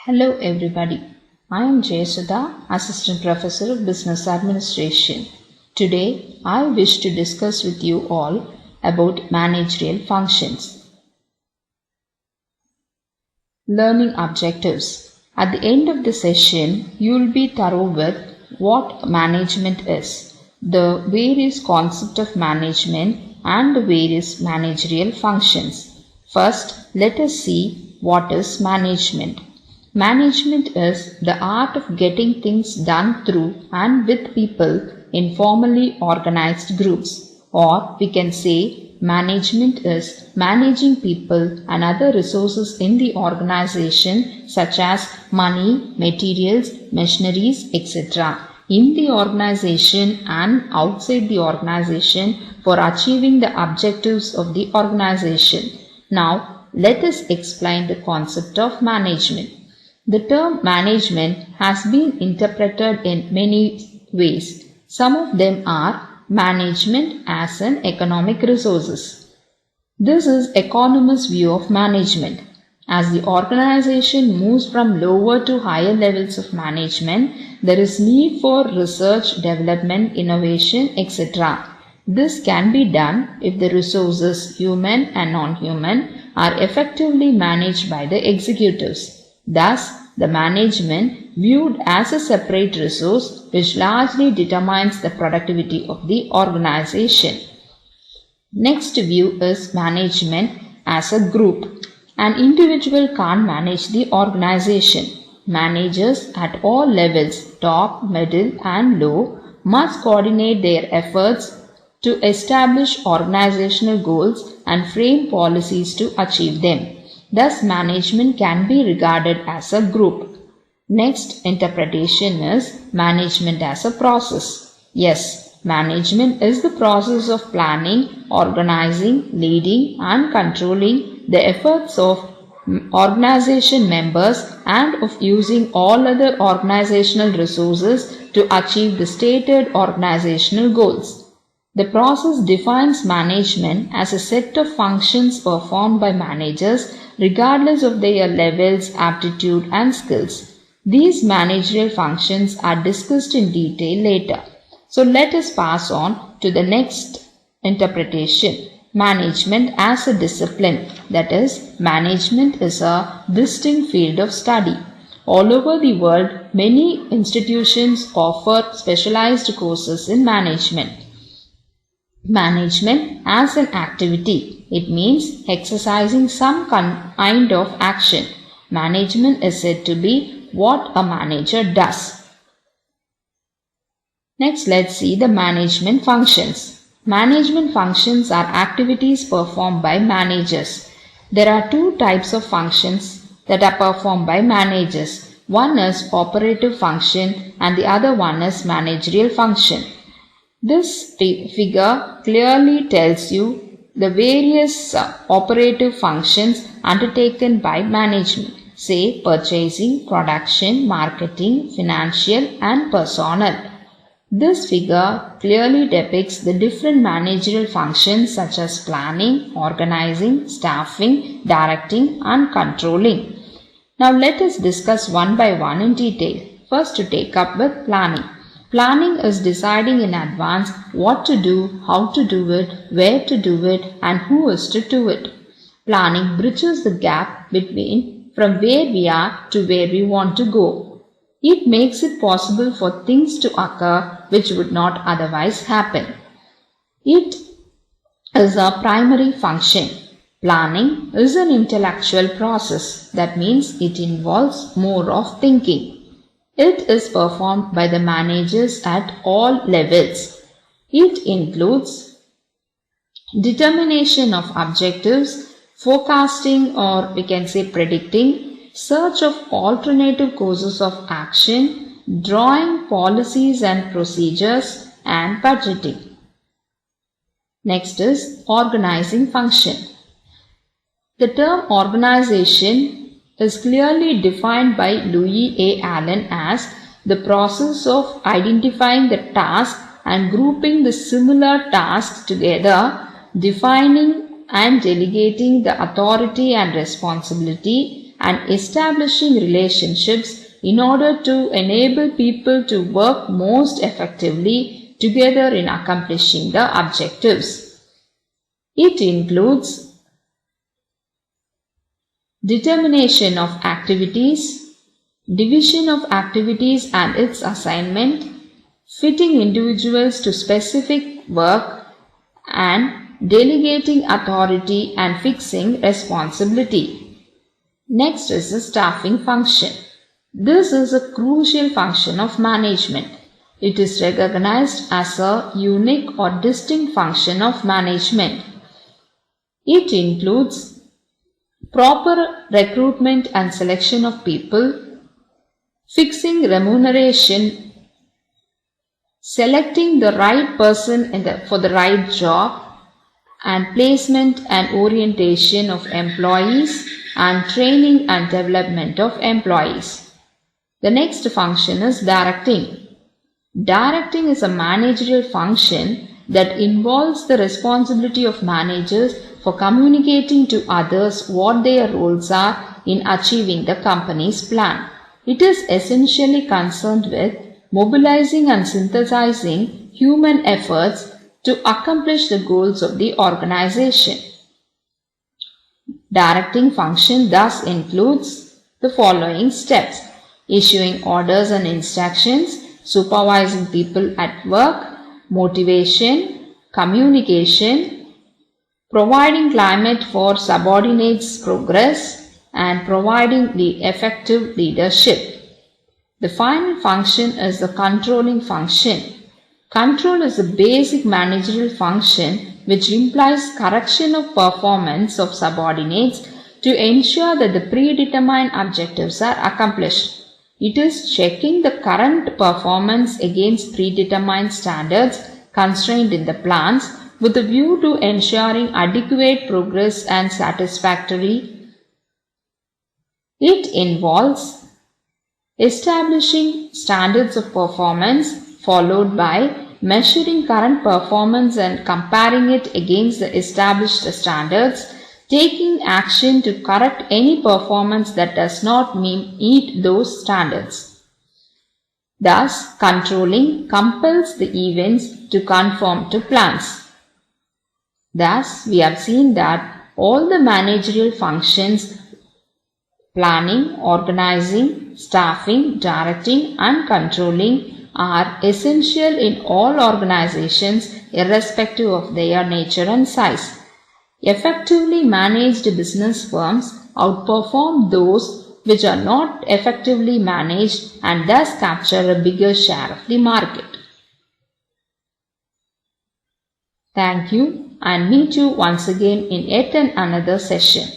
Hello everybody. I am Jayasudha, Assistant Professor of Business Administration. Today I wish to discuss with you all about managerial functions. Learning objectives. At the end of the session, you will be thorough with what management is, the various concepts of management and the various managerial functions. First, let us see what is management. Management is the art of getting things done through and with people in formally organized groups. Or we can say management is managing people and other resources in the organization such as money, materials, machineries, etc. in the organization and outside the organization for achieving the objectives of the organization. Now, let us explain the concept of management. The term management has been interpreted in many ways. Some of them are management as an economic resources. This is economist's view of management. As the organization moves from lower to higher levels of management, there is need for research, development, innovation, etc. This can be done if the resources, human and non-human, are effectively managed by the executives. Thus, the management viewed as a separate resource which largely determines the productivity of the organization. Next view is management as a group. An individual can't manage the organization. Managers at all levels, top, middle and low, must coordinate their efforts to establish organizational goals and frame policies to achieve them. Thus, management can be regarded as a group. Next interpretation is management as a process. Yes, management is the process of planning, organizing, leading and controlling the efforts of organization members and of using all other organizational resources to achieve the stated organizational goals. The process defines management as a set of functions performed by managers regardless of their levels, aptitude and skills. These managerial functions are discussed in detail later. So let us pass on to the next interpretation. Management as a discipline, that is, management is a distinct field of study. All over the world, many institutions offer specialized courses in management. Management as an activity. It means exercising some kind of action. Management is said to be what a manager does. Next, let's see the management functions. Management functions are activities performed by managers. There are two types of functions that are performed by managers. One is operative function and the other one is managerial function. This figure clearly tells you the various operative functions undertaken by management, say purchasing, production, marketing, financial and personnel. This figure clearly depicts the different managerial functions such as planning, organizing, staffing, directing and controlling. Now let us discuss one by one in detail. First, to take up with planning. Planning is deciding in advance what to do, how to do it, where to do it and who is to do it. Planning bridges the gap between from where we are to where we want to go. It makes it possible for things to occur which would not otherwise happen. It is a primary function. Planning is an intellectual process. That means it involves more of thinking. It is performed by the managers at all levels. It includes determination of objectives, forecasting or we can say predicting, search of alternative courses of action, drawing policies and procedures and budgeting. Next is organizing function. The term organization is clearly defined by Louis A. Allen as the process of identifying the task and grouping the similar tasks together, defining and delegating the authority and responsibility and establishing relationships in order to enable people to work most effectively together in accomplishing the objectives. It includes determination of activities, division of activities and its assignment, fitting individuals to specific work, and delegating authority and fixing responsibility. Next is the staffing function. This is a crucial function of management. It is recognized as a unique or distinct function of management. It includes proper recruitment and selection of people, fixing remuneration, selecting the right person for the right job, and placement and orientation of employees, and training and development of employees. The next function is directing. Directing is a managerial function that involves the responsibility of managers for communicating to others what their roles are in achieving the company's plan. It is essentially concerned with mobilizing and synthesizing human efforts to accomplish the goals of the organization. Directing function thus includes the following steps: issuing orders and instructions, supervising people at work, motivation, communication, providing climate for subordinates' progress, and providing the effective leadership. The final function is the controlling function. Control is a basic managerial function which implies correction of performance of subordinates to ensure that the predetermined objectives are accomplished. It is checking the current performance against predetermined standards constrained in the plans with a view to ensuring adequate progress and satisfactory. It involves establishing standards of performance followed by measuring current performance and comparing it against the established standards, taking action to correct any performance that does not meet those standards. Thus, controlling compels the events to conform to plans. Thus, we have seen that all the managerial functions planning, organizing, staffing, directing and controlling are essential in all organizations irrespective of their nature and size. Effectively managed business firms outperform those which are not effectively managed and thus capture a bigger share of the market. Thank you and meet you once again in yet another session.